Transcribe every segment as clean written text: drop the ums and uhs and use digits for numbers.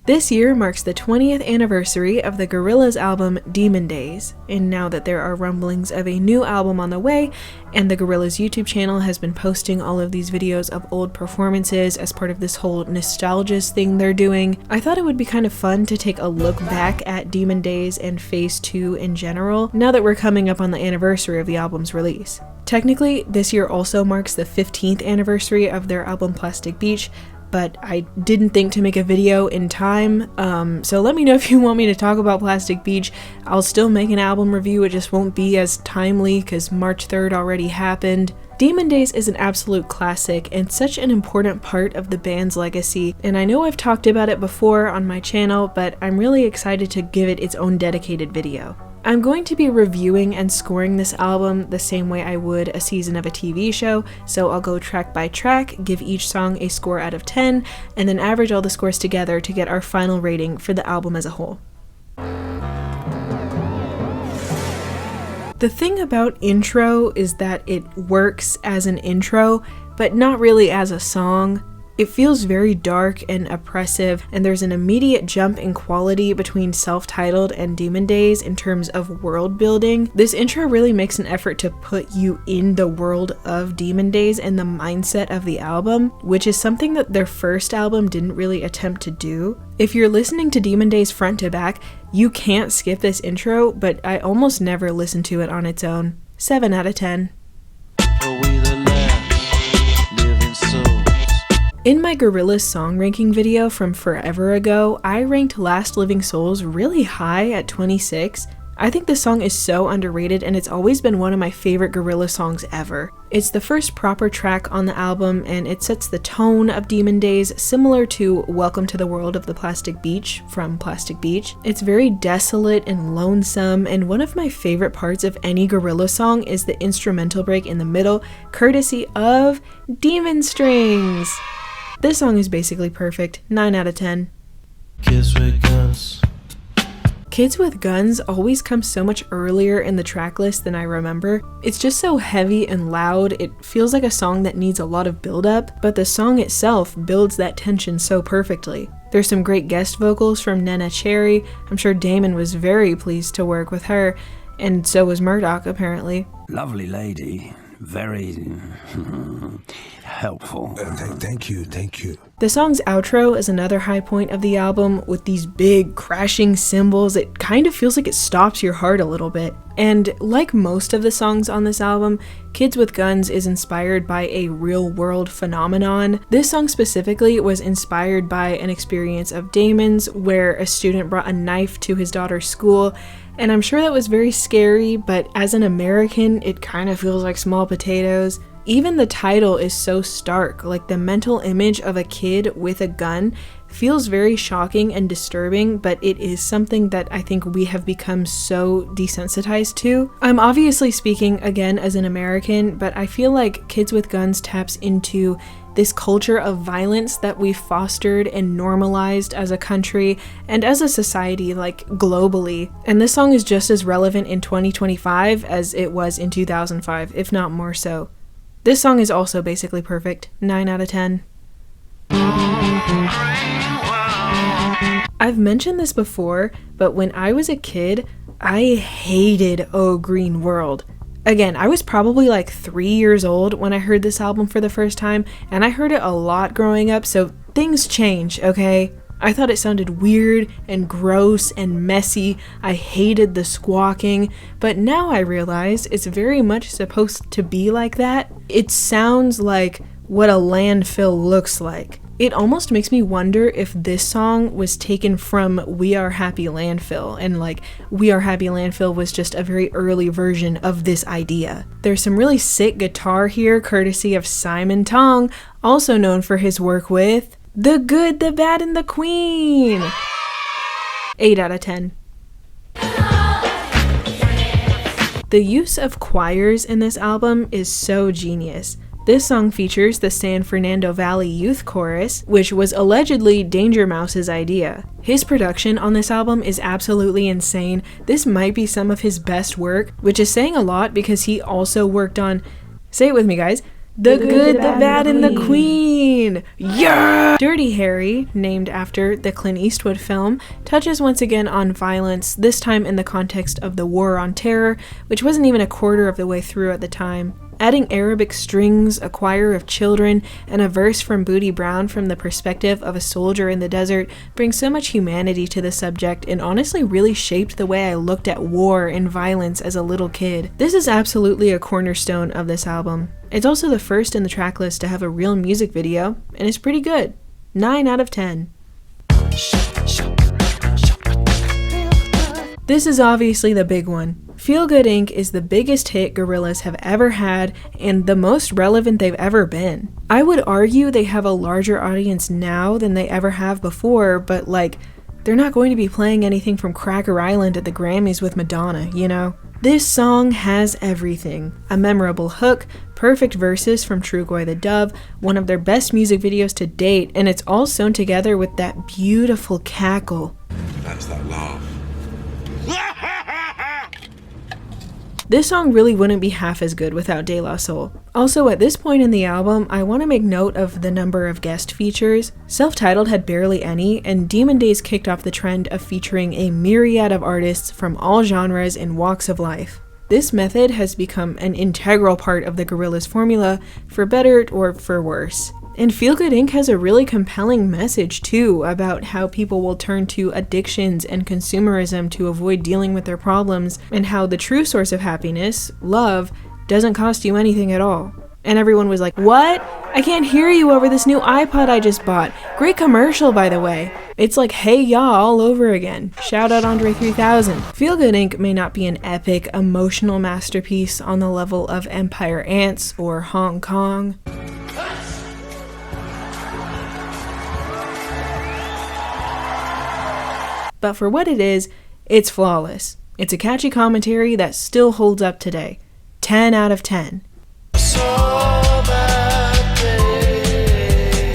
This year marks the 20th anniversary of the Gorillaz album Demon Days, and now that there are rumblings of a new album on the way, and the Gorillaz YouTube channel has been posting all of these videos of old performances as part of this whole nostalgia thing they're doing, I thought it would be kind of fun to take a look back at Demon Days and Phase 2 in general, now that we're coming up on the anniversary of the album's release. Technically, this year also marks the 15th anniversary of their album Plastic Beach, but I didn't think to make a video in time, so let me know if you want me to talk about Plastic Beach. I'll still make an album review, it just won't be as timely because March 3rd already happened. Demon Days is an absolute classic and such an important part of the band's legacy, and I know I've talked about it before on my channel, but I'm really excited to give it its own dedicated video. I'm going to be reviewing and scoring this album the same way I would a season of a TV show, so I'll go track by track, give each song a score out of 10, and then average all the scores together to get our final rating for the album as a whole. The thing about Intro is that it works as an intro, but not really as a song. It feels very dark and oppressive, and there's an immediate jump in quality between Self-Titled and Demon Days in terms of world building. This intro really makes an effort to put you in the world of Demon Days and the mindset of the album, which is something that their first album didn't really attempt to do. If you're listening to Demon Days front to back, you can't skip this intro, but I almost never listen to it on its own. 7 out of 10. In my Gorillaz song ranking video from forever ago, I ranked Last Living Souls really high at 26. I think this song is so underrated and it's always been one of my favorite Gorillaz songs ever. It's the first proper track on the album and it sets the tone of Demon Days, similar to Welcome to the World of the Plastic Beach from Plastic Beach. It's very desolate and lonesome, and one of my favorite parts of any Gorillaz song is the instrumental break in the middle, courtesy of Demon Strings. This song is basically perfect, 9 out of 10. Kids with Guns. Kids with Guns always comes so much earlier in the track list than I remember. It's just so heavy and loud, it feels like a song that needs a lot of build-up, but the song itself builds that tension so perfectly. There's some great guest vocals from Neneh Cherry. I'm sure Damon was very pleased to work with her, and so was Murdoch apparently. Lovely lady. Very helpful. Thank you. The song's outro is another high point of the album with these big crashing cymbals. It kind of feels like it stops your heart a little bit. And like most of the songs on this album, Kids with Guns is inspired by a real-world phenomenon. This song specifically was inspired by an experience of Damon's where a student brought a knife to his daughter's school, and I'm sure that was very scary, but as an American, it kind of feels like small potatoes. Even the title is so stark, like the mental image of a kid with a gun feels very shocking and disturbing, but it is something that I think we have become so desensitized to. I'm obviously speaking again as an American, but I feel like Kids with Guns taps into this culture of violence that we've fostered and normalized as a country and as a society, like globally. And this song is just as relevant in 2025 as it was in 2005, if not more so. This song is also basically perfect, 9 out of 10. I've mentioned this before, but when I was a kid, I hated Oh Green World. Again, I was probably like 3 years old when I heard this album for the first time, and I heard it a lot growing up, so things change, okay? I thought it sounded weird and gross and messy. I hated the squawking, but now I realize it's very much supposed to be like that. It sounds like what a landfill looks like. It almost makes me wonder if this song was taken from We Are Happy Landfill, and like We Are Happy Landfill was just a very early version of this idea. There's some really sick guitar here, courtesy of Simon Tong, also known for his work with The Good, the Bad, and the Queen. 8 out of 10. The use of choirs in this album is so genius. This song features the San Fernando Valley Youth Chorus, which was allegedly Danger Mouse's idea. His production on this album is absolutely insane. This might be some of his best work, which is saying a lot because he also worked on, say it with me guys, The Good, the Bad, and the Queen! Yeah! Dirty Harry, named after the Clint Eastwood film, touches once again on violence, this time in the context of the War on Terror, which wasn't even a quarter of the way through at the time. Adding Arabic strings, a choir of children, and a verse from Booty Brown from the perspective of a soldier in the desert brings so much humanity to the subject and honestly really shaped the way I looked at war and violence as a little kid. This is absolutely a cornerstone of this album. It's also the first in the tracklist to have a real music video, and it's pretty good. 9 out of 10. This is obviously the big one. Feel Good Inc. is the biggest hit Gorillaz have ever had and the most relevant they've ever been. I would argue they have a larger audience now than they ever have before, but like, they're not going to be playing anything from Cracker Island at the Grammys with Madonna, you know? This song has everything. A memorable hook, perfect verses from Trugoy the Dove, one of their best music videos to date, and it's all sewn together with that beautiful cackle. That's that laugh. This song really wouldn't be half as good without De La Soul. Also, at this point in the album, I want to make note of the number of guest features. Self-Titled had barely any, and Demon Days kicked off the trend of featuring a myriad of artists from all genres and walks of life. This method has become an integral part of the Gorillaz formula, for better or for worse. And Feel Good Inc. has a really compelling message too about how people will turn to addictions and consumerism to avoid dealing with their problems, and how the true source of happiness, love, doesn't cost you anything at all. And everyone was like, what? I can't hear you over this new iPod I just bought. Great commercial, by the way. It's like Hey Ya all over again. Shout out Andre 3000. Feel Good Inc. may not be an epic, emotional masterpiece on the level of Empire Ants or Hong Kong. But for what it is, it's flawless. It's a catchy commentary that still holds up today. 10 out of 10.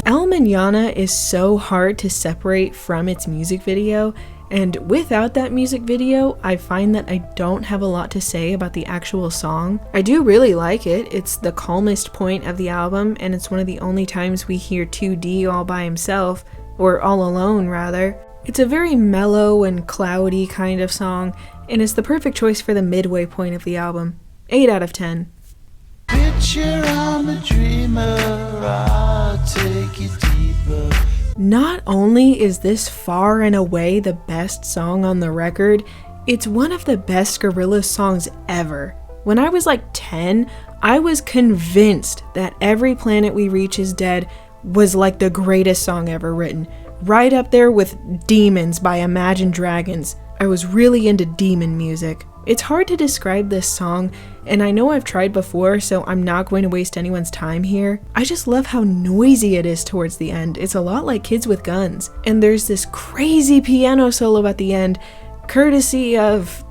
El Mañana is so hard to separate from its music video, and without that music video, I find that I don't have a lot to say about the actual song. I do really like it. It's the calmest point of the album, and it's one of the only times we hear 2D all by himself, or all alone rather. It's a very mellow and cloudy kind of song, and it's the perfect choice for the midway point of the album. 8 out of 10. Picture I'm a dreamer, I'll take you deeper. Not only is this far and away the best song on the record, it's one of the best Gorillaz songs ever. When I was like 10, I was convinced that Every Planet We Reach Is Dead was like the greatest song ever written. Right up there with Demons by Imagine Dragons. I was really into demon music. It's hard to describe this song, and I know I've tried before, so I'm not going to waste anyone's time here. I just love how noisy it is towards the end. It's a lot like Kids with Guns. And there's this crazy piano solo at the end, courtesy of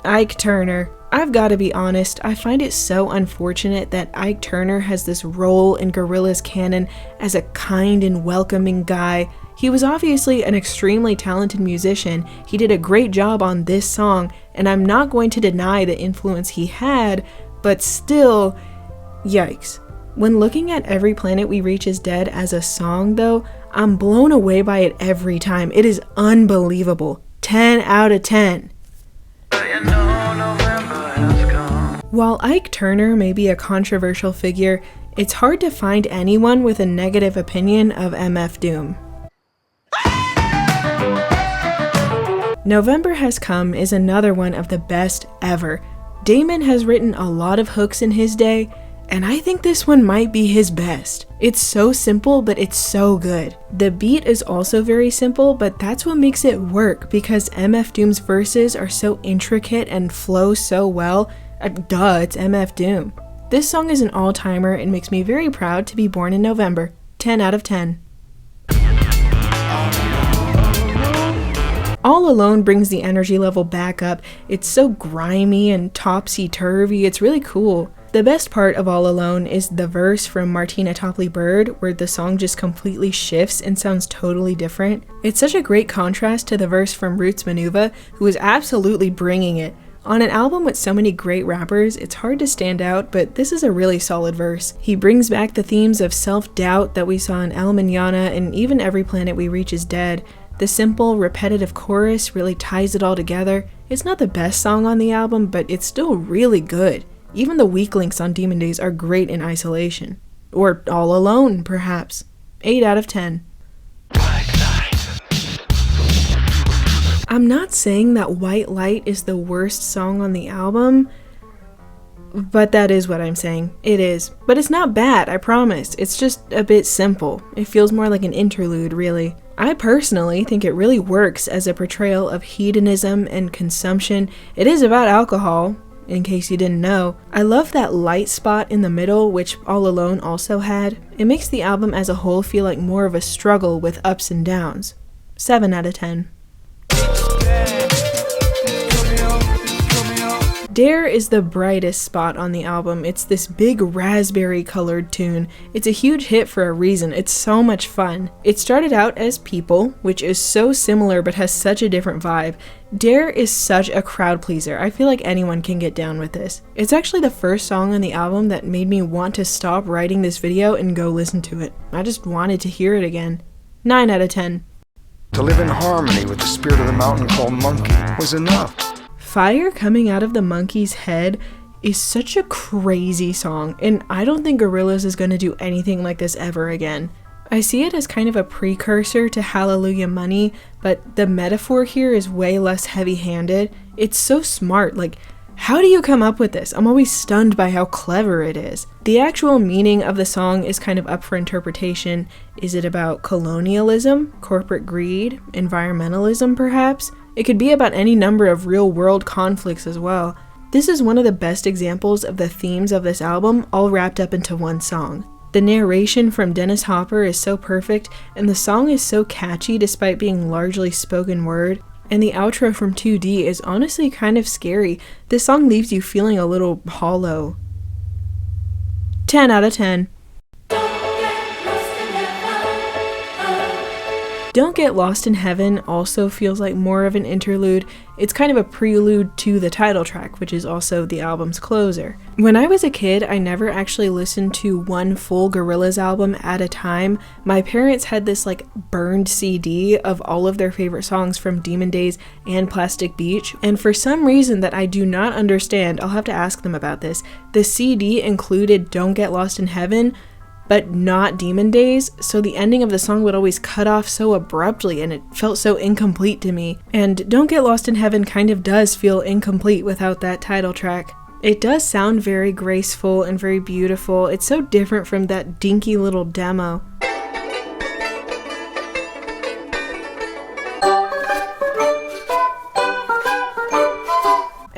Ike Turner. I've got to be honest, I find it so unfortunate that Ike Turner has this role in Gorillaz canon as a kind and welcoming guy. He was obviously an extremely talented musician. He did a great job on this song, and I'm not going to deny the influence he had, but still, yikes. When looking at Every Planet We Reach Is Dead as a song though, I'm blown away by it every time. It is unbelievable. 10 out of 10. While Ike Turner may be a controversial figure, it's hard to find anyone with a negative opinion of MF Doom. November Has Come is another one of the best ever. Damon has written a lot of hooks in his day, and I think this one might be his best. It's so simple, but it's so good. The beat is also very simple, but that's what makes it work because MF Doom's verses are so intricate and flow so well. Duh, it's MF Doom. This song is an all-timer and makes me very proud to be born in November. 10 out of 10. All Alone brings the energy level back up. It's so grimy and topsy-turvy, it's really cool. The best part of All Alone is the verse from Martina Topley Bird, where the song just completely shifts and sounds totally different. It's such a great contrast to the verse from Roots Manuva, who is absolutely bringing it. On an album with so many great rappers, it's hard to stand out, but this is a really solid verse. He brings back the themes of self-doubt that we saw in El Mañana and even Every Planet We Reach Is Dead. The simple, repetitive chorus really ties it all together. It's not the best song on the album, but it's still really good. Even the weak links on Demon Days are great in isolation. Or all alone, perhaps. 8 out of 10. I'm not saying that White Light is the worst song on the album, but that is what I'm saying. It is. But it's not bad, I promise. It's just a bit simple. It feels more like an interlude, really. I personally think it really works as a portrayal of hedonism and consumption. It is about alcohol, in case you didn't know. I love that light spot in the middle, which All Alone also had. It makes the album as a whole feel like more of a struggle with ups and downs. 7 out of 10. Dare is the brightest spot on the album. It's this big raspberry colored tune. It's a huge hit for a reason. It's so much fun. It started out as People, which is so similar but has such a different vibe. Dare is such a crowd pleaser. I feel like anyone can get down with this. It's actually the first song on the album that made me want to stop writing this video and go listen to it. I just wanted to hear it again. 9 out of 10. To live in harmony with the spirit of the mountain called Monkey was enough. Fire Coming Out of the Monkey's Head is such a crazy song, and I don't think Gorillaz is going to do anything like this ever again. I see it as kind of a precursor to Hallelujah Money, but the metaphor here is way less heavy-handed. It's so smart, like, how do you come up with this? I'm always stunned by how clever it is. The actual meaning of the song is kind of up for interpretation. Is it about colonialism, corporate greed, environmentalism perhaps? It could be about any number of real-world conflicts as well. This is one of the best examples of the themes of this album all wrapped up into one song. The narration from Dennis Hopper is so perfect, and the song is so catchy despite being largely spoken word. And the outro from 2D is honestly kind of scary. This song leaves you feeling a little hollow. 10 out of 10. Don't Get Lost in Heaven also feels like more of an interlude. It's kind of a prelude to the title track, which is also the album's closer. When I was a kid, I never actually listened to one full Gorillaz album at a time. My parents had this like burned CD of all of their favorite songs from Demon Days and Plastic Beach, and for some reason that I do not understand, I'll have to ask them about this, the CD included Don't Get Lost in Heaven, but not Demon Days, so the ending of the song would always cut off so abruptly and it felt so incomplete to me. And Don't Get Lost in Heaven kind of does feel incomplete without that title track. It does sound very graceful and very beautiful. It's so different from that dinky little demo.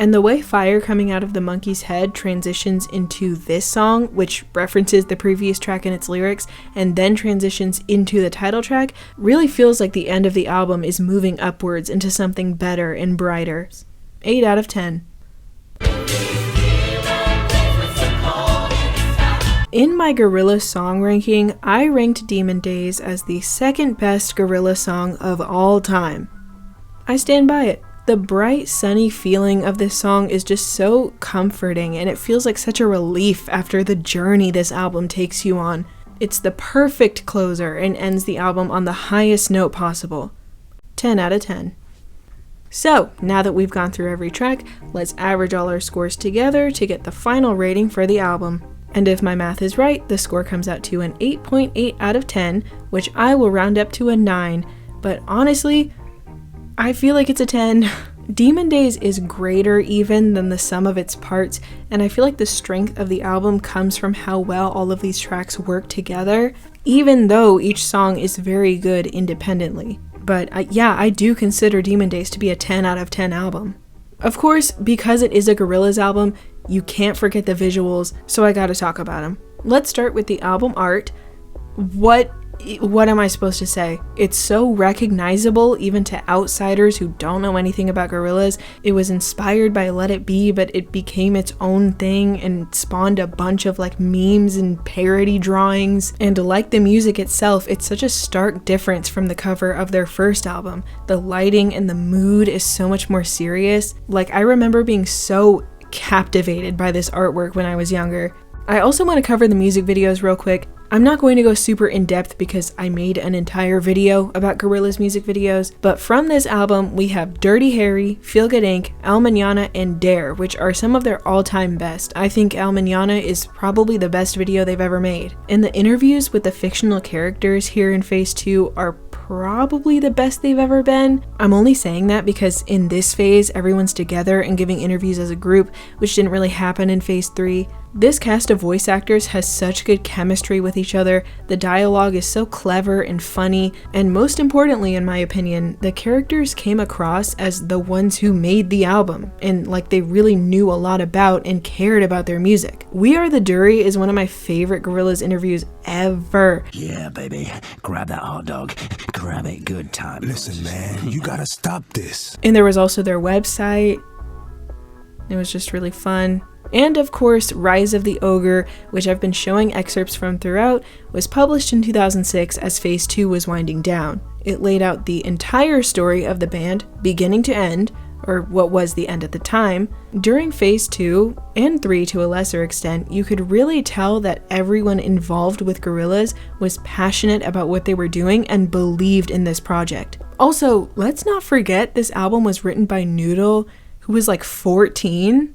And the way Fire Coming Out of the Monkey's Head transitions into this song, which references the previous track and its lyrics, and then transitions into the title track, really feels like the end of the album is moving upwards into something better and brighter. 8 out of 10. In my Gorillaz song ranking, I ranked Demon Days as the second best Gorillaz song of all time. I stand by it. The bright, sunny feeling of this song is just so comforting, and it feels like such a relief after the journey this album takes you on. It's the perfect closer and ends the album on the highest note possible. 10 out of 10. So, now that we've gone through every track, let's average all our scores together to get the final rating for the album. And if my math is right, the score comes out to an 8.8 out of 10, which I will round up to a 9, but honestly, I feel like it's a 10. Demon Days is greater even than the sum of its parts, and I feel like the strength of the album comes from how well all of these tracks work together, even though each song is very good independently. But I do consider Demon Days to be a 10 out of 10 album. Of course, because it is a Gorillaz album, you can't forget the visuals, so I gotta talk about them. Let's start with the album art. What what am I supposed to say? It's so recognizable even to outsiders who don't know anything about Gorillaz. It was inspired by Let It Be, but it became its own thing and spawned a bunch of like memes and parody drawings. And like the music itself, it's such a stark difference from the cover of their first album. The lighting and the mood is so much more serious. Like, I remember being so captivated by this artwork when I was younger. I also want to cover the music videos real quick. I'm not going to go super in depth because I made an entire video about Gorillaz music videos, but from this album we have Dirty Harry, Feel Good Inc., El Mañana, and Dare, which are some of their all-time best. I think El Mañana is probably the best video they've ever made. And the interviews with the fictional characters here in Phase 2 are probably the best they've ever been. I'm only saying that because in this phase everyone's together and giving interviews as a group, which didn't really happen in Phase 3. This cast of voice actors has such good chemistry with each other, the dialogue is so clever and funny, and most importantly in my opinion, the characters came across as the ones who made the album, and like they really knew a lot about and cared about their music. We Are the Dury is one of my favorite Gorillaz interviews ever. Yeah, baby. Grab that hot dog. Grab it good time. Listen, man, you gotta stop this. And there was also their website. It was just really fun. And of course, Rise of the Ogre, which I've been showing excerpts from throughout, was published in 2006 as Phase 2 was winding down. It laid out the entire story of the band, beginning to end, or what was the end at the time. During Phase 2, and 3 to a lesser extent, you could really tell that everyone involved with Gorillaz was passionate about what they were doing and believed in this project. Also, let's not forget this album was written by Noodle, who was like 14.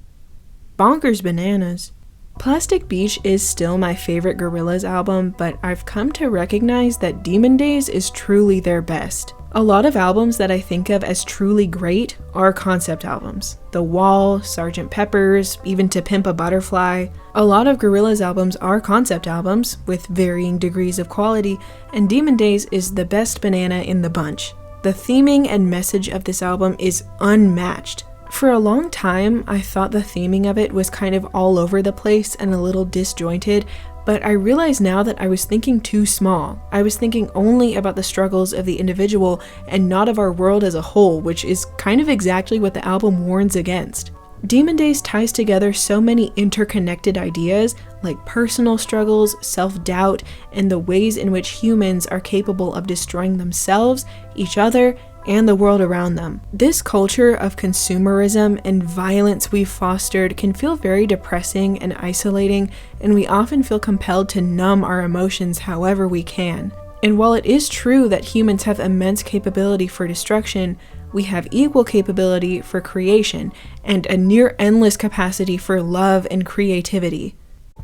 Bonkers bananas. Plastic Beach is still my favorite Gorillaz album, but I've come to recognize that Demon Days is truly their best. A lot of albums that I think of as truly great are concept albums. The Wall, Sgt. Pepper's, even To Pimp a Butterfly. A lot of Gorillaz albums are concept albums with varying degrees of quality, and Demon Days is the best banana in the bunch. The theming and message of this album is unmatched. For a long time, I thought the theming of it was kind of all over the place and a little disjointed, but I realize now that I was thinking too small. I was thinking only about the struggles of the individual and not of our world as a whole, which is kind of exactly what the album warns against. Demon Days ties together so many interconnected ideas like personal struggles, self-doubt, and the ways in which humans are capable of destroying themselves, each other, and the world around them. This culture of consumerism and violence we've fostered can feel very depressing and isolating, and we often feel compelled to numb our emotions however we can. And while it is true that humans have immense capability for destruction, we have equal capability for creation and a near endless capacity for love and creativity.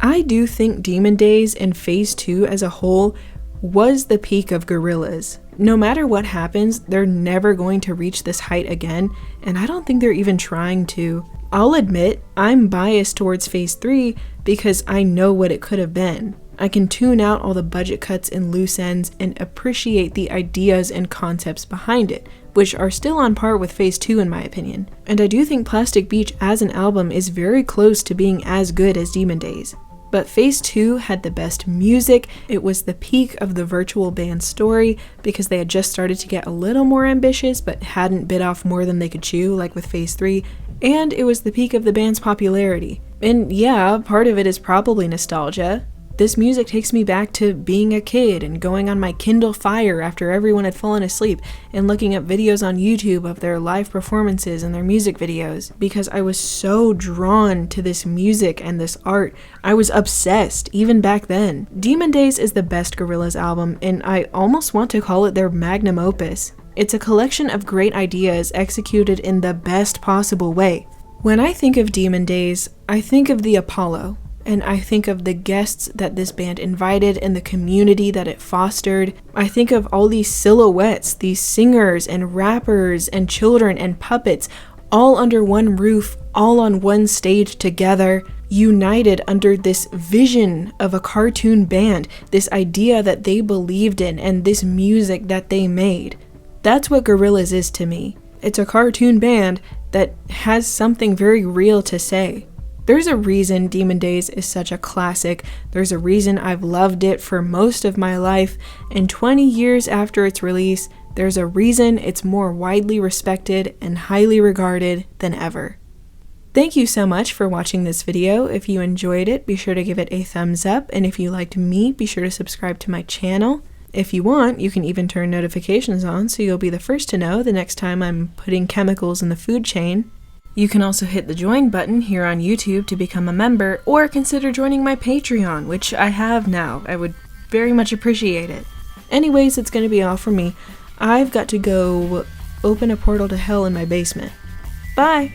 I do think Demon Days and Phase 2 as a whole was the peak of Gorillaz. No matter what happens, they're never going to reach this height again, and I don't think they're even trying to. I'll admit, I'm biased towards Phase 3 because I know what it could have been. I can tune out all the budget cuts and loose ends and appreciate the ideas and concepts behind it, which are still on par with Phase 2 in my opinion. And I do think Plastic Beach as an album is very close to being as good as Demon Days. But Phase 2 had the best music, it was the peak of the virtual band story because they had just started to get a little more ambitious but hadn't bit off more than they could chew like with Phase 3, and it was the peak of the band's popularity. And yeah, part of it is probably nostalgia. This music takes me back to being a kid and going on my Kindle Fire after everyone had fallen asleep and looking up videos on YouTube of their live performances and their music videos because I was so drawn to this music and this art. I was obsessed even back then. Demon Days is the best Gorillaz album, and I almost want to call it their magnum opus. It's a collection of great ideas executed in the best possible way. When I think of Demon Days, I think of the Apollo. And I think of the guests that this band invited and the community that it fostered. I think of all these silhouettes, these singers and rappers and children and puppets, all under one roof, all on one stage together, united under this vision of a cartoon band, this idea that they believed in and this music that they made. That's what Gorillaz is to me. It's a cartoon band that has something very real to say. There's a reason Demon Days is such a classic. There's a reason I've loved it for most of my life, and 20 years after its release, there's a reason it's more widely respected and highly regarded than ever. Thank you so much for watching this video. If you enjoyed it, be sure to give it a thumbs up, and if you liked me, be sure to subscribe to my channel. If you want, you can even turn notifications on so you'll be the first to know the next time I'm putting chemicals in the food chain. You can also hit the join button here on YouTube to become a member, or consider joining my Patreon, which I have now. I would very much appreciate it. Anyways, it's going to be all for me. I've got to go open a portal to hell in my basement. Bye!